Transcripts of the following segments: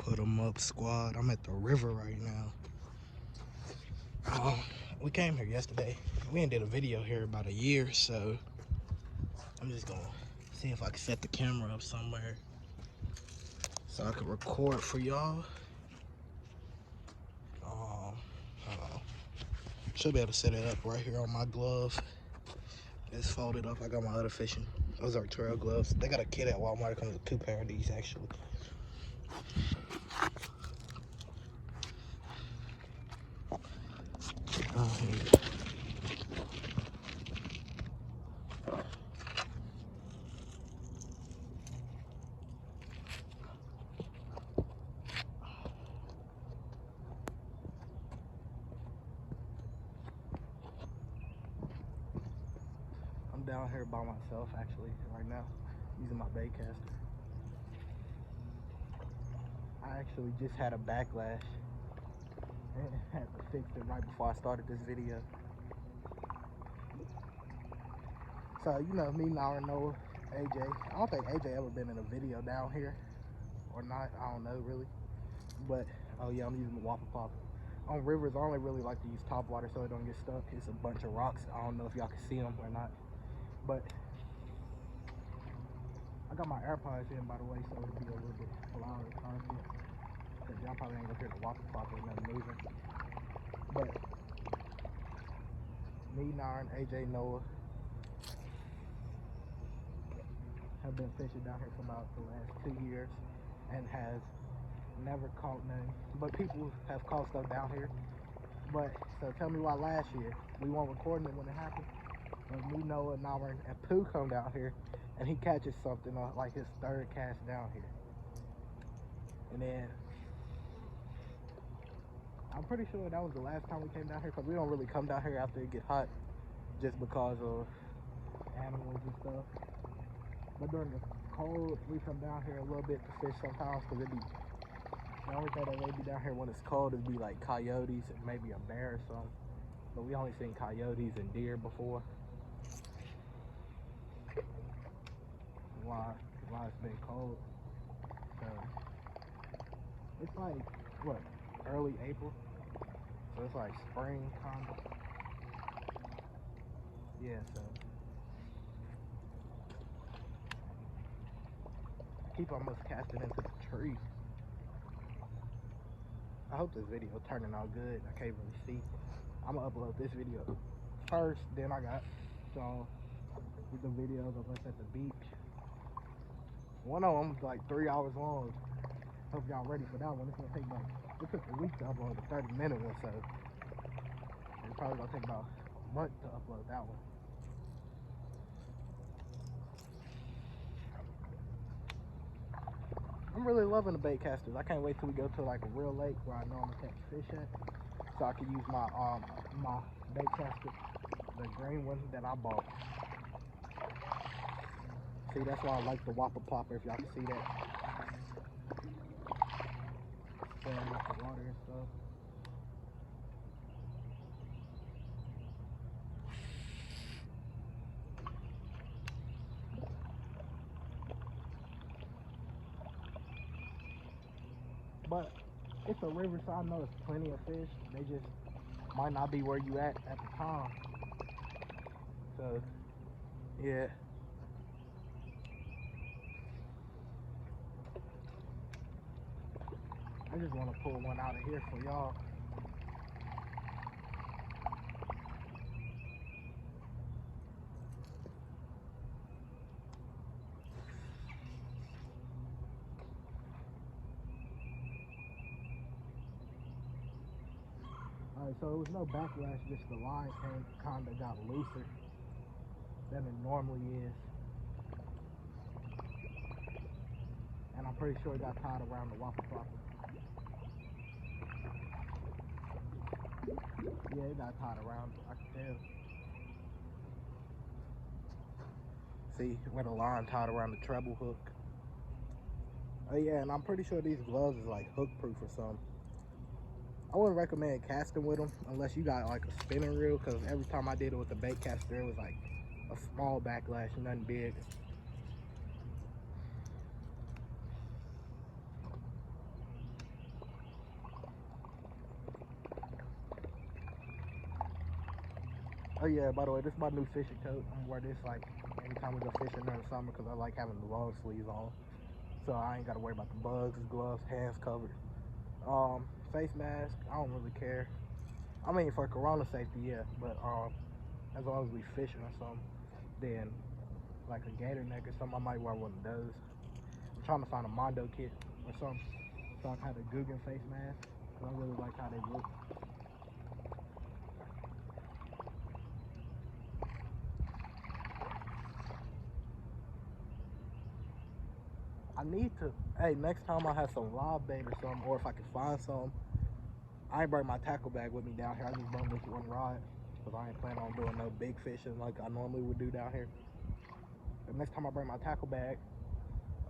Put them up, squad. I'm at the river right now. We came here yesterday. We ain't did a video here about a year, so I'm just gonna see if I can set the camera up somewhere so I can record for y'all. Hold on. Should be able to set it up right here on my glove. It's folded up. I got my other fishing. Those are trail gloves. They got a kit at Walmart. It comes with 2 pair of these actually. I'm down here by myself actually right now, using my bait caster. I actually just had a backlash and had to fix it right before I started this video. So, you know, me, Nara, Noah, AJ. I don't think AJ ever been in a video down here or not. I don't know really. But, oh yeah, I'm using the Whopper Pop. On rivers, I only really like to use top water so it don't get stuck. It's a bunch of rocks. I don't know if y'all can see them or not. But I got my AirPods in, by the way, so it'll be a little bit louder content. Because y'all probably ain't gonna hear the Whopper Pop or nothing moving. But me, Nara, AJ, Noah have been fishing down here for about the last 2 years and has never caught none. But people have caught stuff down here. But so tell me why last year we weren't recording it when it happened. When me, Noah, Nara, and Pooh come down here and he catches something on like his 3rd cast down here. And then I'm pretty sure that was the last time we came down here because we don't really come down here after it gets hot just because of animals and stuff. But during the cold, we come down here a little bit to fish sometimes because the only thing that may be down here when it's cold is be like coyotes and maybe a bear or something. But we only seen coyotes and deer before. Why it's been cold. So it's like, what, early April? So it's like spring kind of. Yeah, so keep almost casting into the tree. I hope this video turning out good. I can't really see. I'm gonna upload this video first, then I got y'all with the videos of us at the beach. One of them like 3 hours long. Hope y'all ready for that one. It's gonna take about, it took a week to upload a 30-minute one, so it's probably gonna take about a month to upload that one. I'm really loving the bait casters. I can't wait till we go to like a real lake where I know I'm gonna catch fish at, so I can use my my bait caster, the green one that I bought. See, that's why I like the Whopper Popper, if y'all can see that. Filling up the water and stuff. But it's a river, so I know it's plenty of fish. They just might not be where you at the time. So, yeah. I just want to pull one out of here for y'all. Alright, so it was no backlash, just the line kind of got looser than it normally is. And I'm pretty sure it got tied around the Whopper Popper. Yeah, it got tied around, I can tell. See, where the line tied around the treble hook. Oh yeah, and I'm pretty sure these gloves is like hook proof or something. I wouldn't recommend casting with them unless you got like a spinning reel, because every time I did it with the bait caster, it was like a small backlash, nothing big. Oh yeah, by the way, this is my new fishing coat. I'm gonna wear this like anytime we go fishing during the summer because I like having the long sleeves on. So I ain't gotta worry about the bugs, gloves, hands covered. Face mask, I don't really care. I mean for corona safety, yeah, but as long as we fishing or something, then like a gator neck or something, I might wear one of those. I'm trying to find a Mondo kit or something so I can have a Guggen face mask because I really like how they look. I need to, hey, next time I have some live bait or something, or if I can find some, I ain't bring my tackle bag with me down here. I just brought this one rod because I ain't planning on doing no big fishing like I normally would do down here. The next time I bring my tackle bag,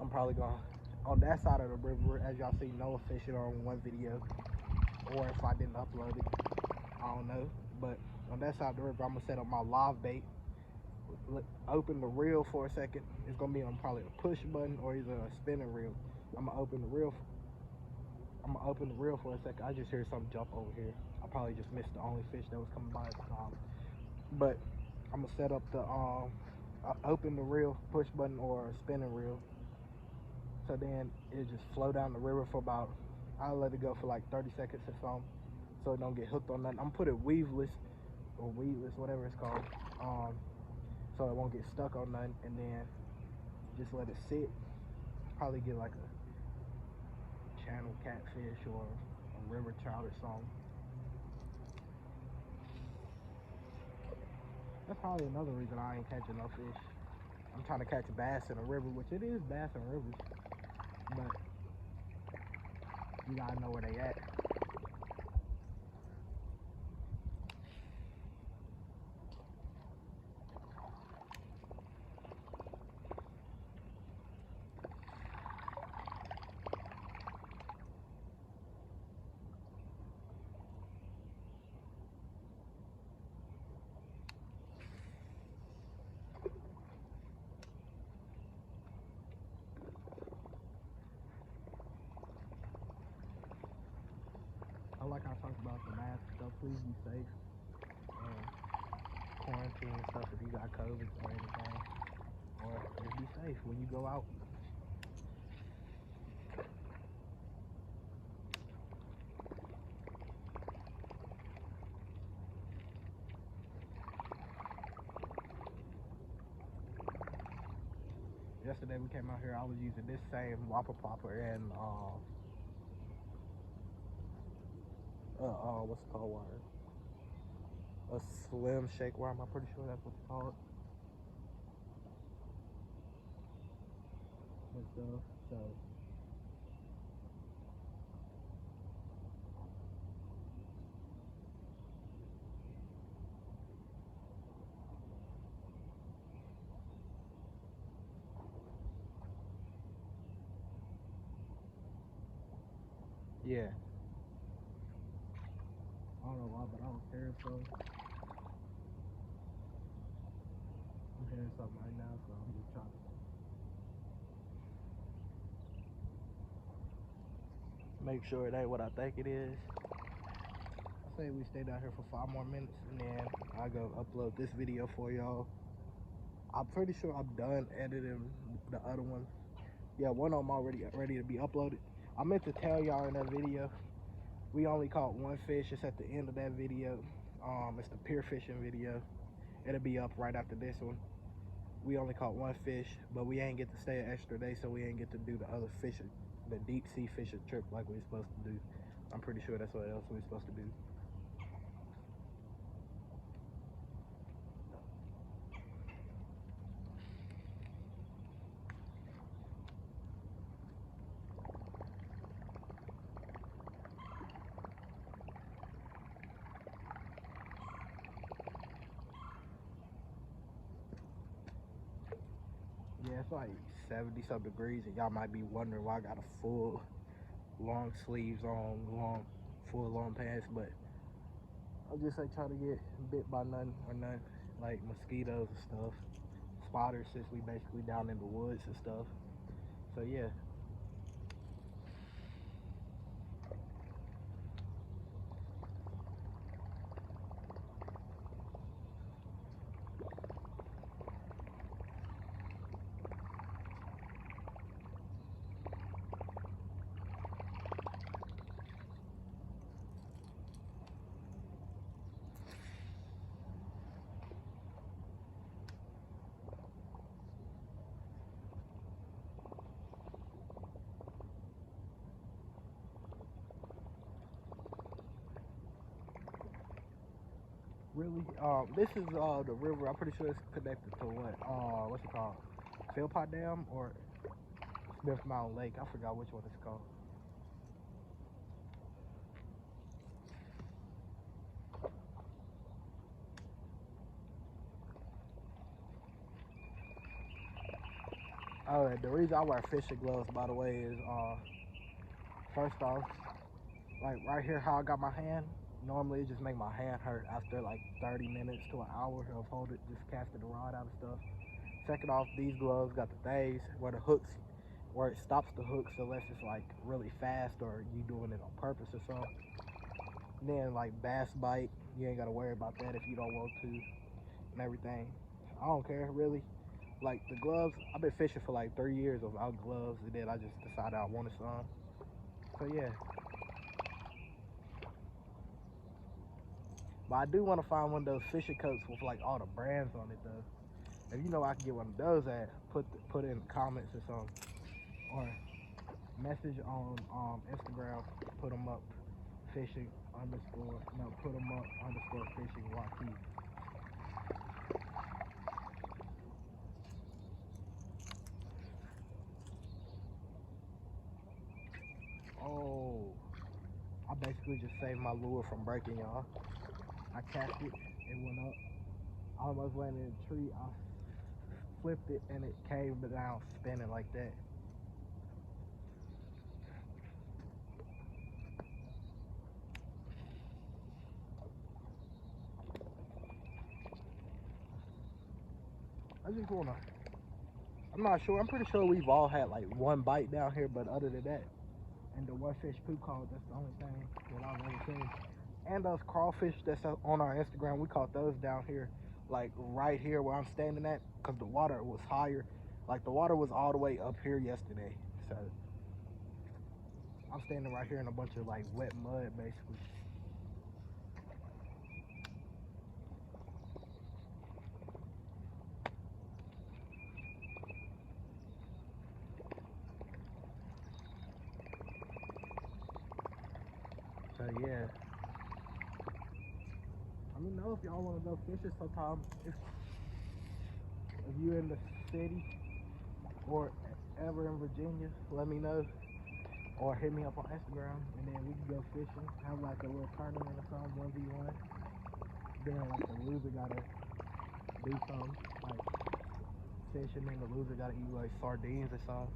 I'm probably gonna, on that side of the river, as y'all see Noah fishing on one video, or if I didn't upload it, I don't know. But on that side of the river, I'm gonna set up my live bait, open the reel for a second. It's gonna be on probably a push button or either a spinning reel. I'm gonna open the reel for a second. I just hear something jump over here. I probably just missed the only fish that was coming by at the time. But I'm gonna set up the open the reel, push button or a spinning reel. So then it just flow down the river for about, I'll let it go for like 30 seconds or something, so it don't get hooked on nothing. I'm gonna put it weaveless or weedless, whatever it's called, so it won't get stuck on nothing, and then just let it sit. Probably get like a channel catfish or a river trout or something. That's probably another reason I ain't catching no fish. I'm trying to catch bass in a river, which it is bass in rivers, but you gotta know where they at. I like how I talked about the mask stuff. Please be safe and quarantine and stuff if you got COVID or anything, or just be safe when you go out. Yesterday we came out here, I was using this same Whopper Popper and what's it called, wire? A slim shake worm, I'm pretty sure that's what it's called. And stuff, so yeah. I don't know why, but I was hearing something. I'm hearing something right now, so I'm just trying to make sure it ain't what I think it is. I say we stay down here for 5 more minutes and then I go upload this video for y'all. I'm pretty sure I'm done editing the other one. Yeah, one of them already ready to be uploaded. I meant to tell y'all in that video, we only caught one fish. It's at the end of that video. It's the pier fishing video. It'll be up right after this one. We only caught one fish, but we ain't get to stay an extra day, so we ain't get to do the other fishing, the deep sea fishing trip like we supposed to do. I'm pretty sure that's what else we supposed to do. Yeah, it's like 70-something degrees, and y'all might be wondering why I got a full long sleeves on, full long pants, but I just ain't trying to get bit by nothing or nothing like mosquitoes and stuff, spotters, since we basically down in the woods and stuff. So yeah. Really? This is the river. I'm pretty sure it's connected to what's it called? Philpott Dam or Smith Mountain Lake. I forgot which one it's called. Oh, the reason I wear fishing gloves, by the way, is first off, like right here, how I got my hand. Normally, it just make my hand hurt after like 30 minutes to an hour of holding, just casting the rod out of stuff. Second off, these gloves got the things where the hooks, where it stops the hooks unless it's like really fast or you doing it on purpose or something. Then like bass bite, you ain't gotta worry about that if you don't want to and everything. I don't care really. Like the gloves, I've been fishing for like 3 years without gloves, and then I just decided I wanted some. So yeah, but I do want to find one of those fishing coats with like all the brands on it though. If you know I can get one of those at, put it in the comments or something, or message on Instagram, put them up fishing underscore, no, put them up underscore fishing YT. Oh, I basically just saved my lure from breaking, y'all. I cast it, it went up. I almost landed in a tree. I flipped it and it came down spinning like that. I just wanna, I'm not sure, I'm pretty sure we've all had like one bite down here, but other than that, and the one fish poop called, that's the only thing that I've ever seen. And those crawfish that's on our Instagram, we caught those down here, like right here where I'm standing at, because the water was higher. Like the water was all the way up here yesterday. So I'm standing right here in a bunch of like wet mud basically. So yeah. Let me know if y'all want to go fishing sometime. If you in the city or ever in Virginia, let me know. Or hit me up on Instagram and then we can go fishing. Have like a little tournament or something, 1v1. Then like the loser gotta do something, like fishing, and the loser gotta eat like sardines or something.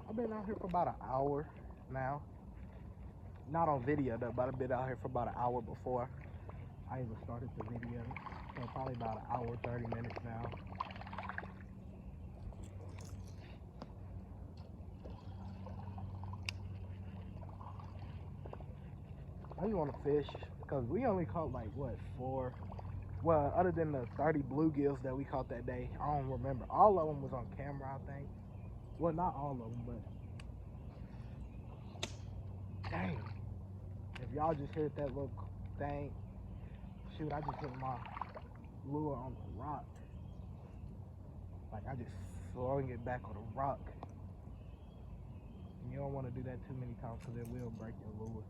I've been out here for about an hour now. Not on video though, but I've been out here for about an hour before I even started the video. So probably about an hour, 30 minutes now. I just want to fish because we only caught like what, 4? Well, other than the 30 bluegills that we caught that day, I don't remember. All of them was on camera, I think. Well, not all of them, but dang. If y'all just heard that little thing, shoot, I just hit my lure on the rock. Like I just slung it back on a rock. And you don't want to do that too many times because it will break your lure.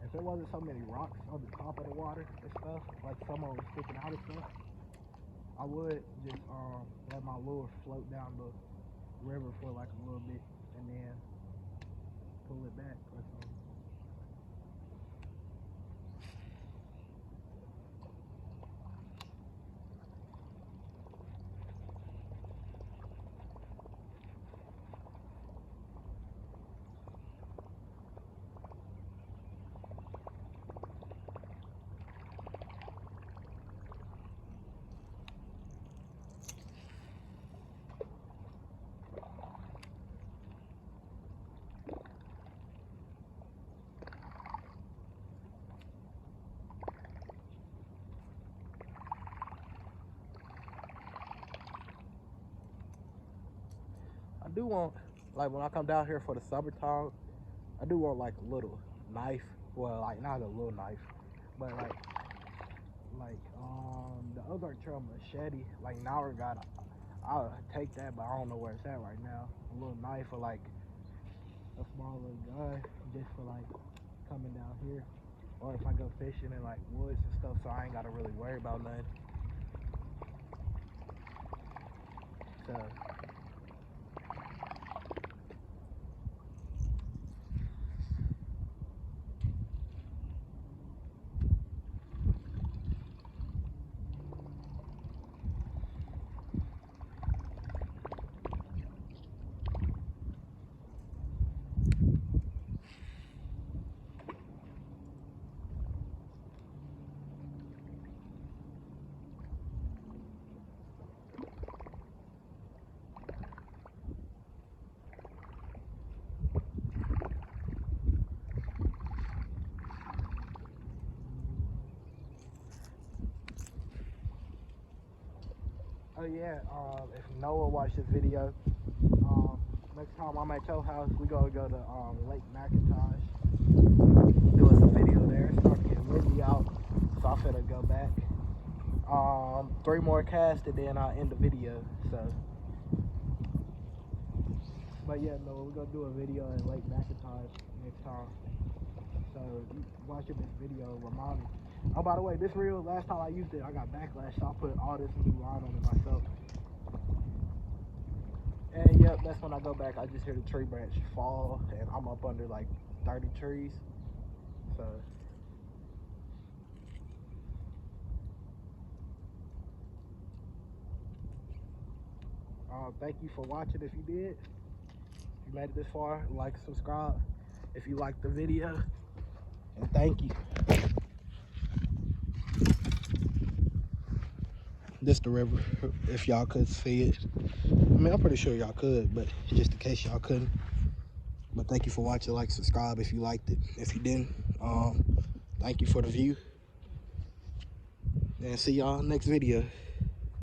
If there wasn't so many rocks on the top of the water and stuff, like some of them sticking out and stuff, I would just let my lure float down the river for like a little bit and then pull it back or something. do want, like, when I come down here for the summertime, I do want like a little knife. Well, like not a little knife, but like the other trail machete. Like now I got, I'll take that, but I don't know where it's at right now. A little knife or like a small little gun, just for like coming down here, or if I go fishing in like woods and stuff, so I ain't gotta really worry about nothing. So. Oh yeah, if Noah watched this video, next time I'm at your house, we gonna go to Lake McIntosh, do us a video there. It's starting to get windy out, so I'm finna go back. 3 more casts and then I'll end the video. So, but yeah, no, we're gonna do a video in Lake McIntosh next time. So watching this video remind me. Oh, by the way, this reel, last time I used it, I got backlash, so I put all this new line on it myself. And yep, that's when I go back, I just hear the tree branch fall, and I'm up under like 30 trees. So. Thank you for watching if you did. If you made it this far, like, subscribe if you liked the video. And thank you. This the river, if y'all could see it. I mean, I'm pretty sure y'all could, but just in case y'all couldn't. But thank you for watching, like, subscribe if you liked it. If you didn't, thank you for the view. And see y'all next video.